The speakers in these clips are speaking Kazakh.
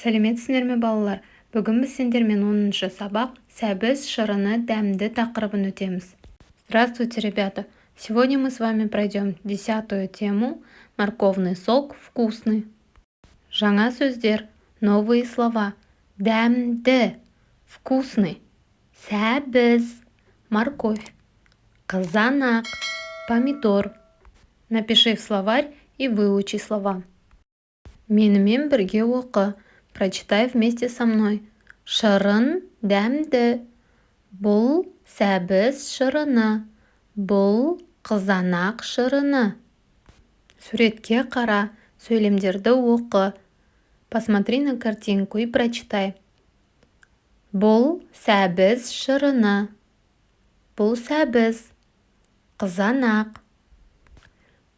Сәлеметсіздер ме, балалар? Бүгін біз сендермен 10-шы сабақ сәбіз шырыны дәмді тақырыбын өтеміз. Здравствуйте, ребята! Сегодня мы с вами пройдем 10-ю тему «Морковный сок вкусный». Жаңа сөздер, новые слова. Дәмді, вкусный, сәбіз, морковь, қызанақ, помидор. Напиши в словарь и выучи слова. Менімен бірге оқы. Прочитай вместе со мной. Шырын дәмді. Бұл сәбіз шырыны. Бұл қызанақ шырыны. Суретке қара, сөйлемдерді оқы. Посмотри на картинку и прочитай. Бұл сәбіз шырыны. Бұл сәбіз. Қызанақ.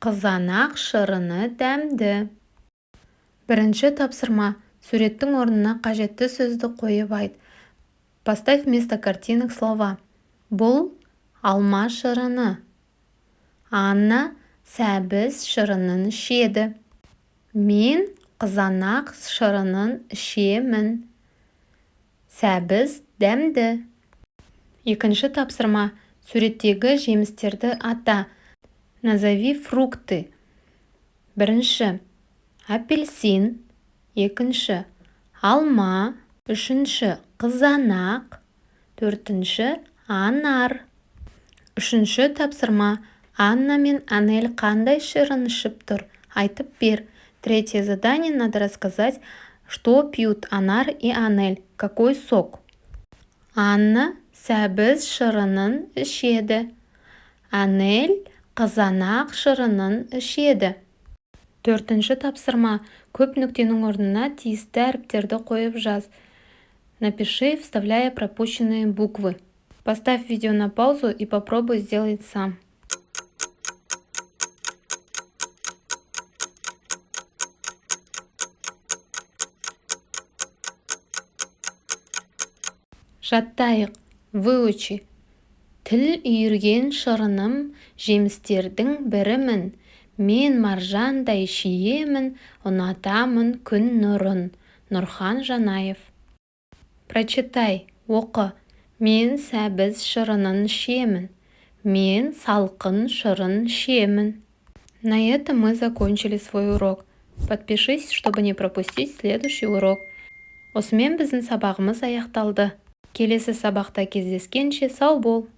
Қызанақ шырыны дәмді. Бірінші тапсырма. Суреттің орнына қажетті сөзді қойып айт. Поставь вместо картинок слова. Бұл алма шырыны. Анна сәбіз шырынын ішеді. Мен қызанақ шырынын ішемін. Сәбіз дәмді. Екінші тапсырма. Суреттегі жемістерді ата. Назови фрукты. Бірінші. Апельсин. Екінші. Алма. Үшінші. Қызанақ. Төртінші. Анар. Үшінші тапсырма. Анна мен Анель қандай шырын ішіп тұр? Айтып бер. Третье задание надо рассказать, что пьют Анар и Анель. Какой сок? Анна сәбіз шырынын ішеді. Анель қызанақ шырынын ішеді. Төртінші тапсырма. Көп нүктенің орнына тиісті әріптерді қойып жаз. Напиши, вставляя пропущенные буквы. Поставь видео на паузу и попробуй сделать сам. Жаттайық, выучи. Тіл үйірген шырыным жемістердің бірімін. Мен маржандай шиемін, ұнатамын күн нұрын. Нұрхан Жанаев. Прочитай, оқы. Мен сәбіз шырынын ішемін. Мен салқын шырын ішемін. На этом мы закончили свой урок. Подпишись, чтобы не пропустить следующий урок. Осымен біздің сабағымыз аяқталды. Келесі сабақта кездескенше сау бол.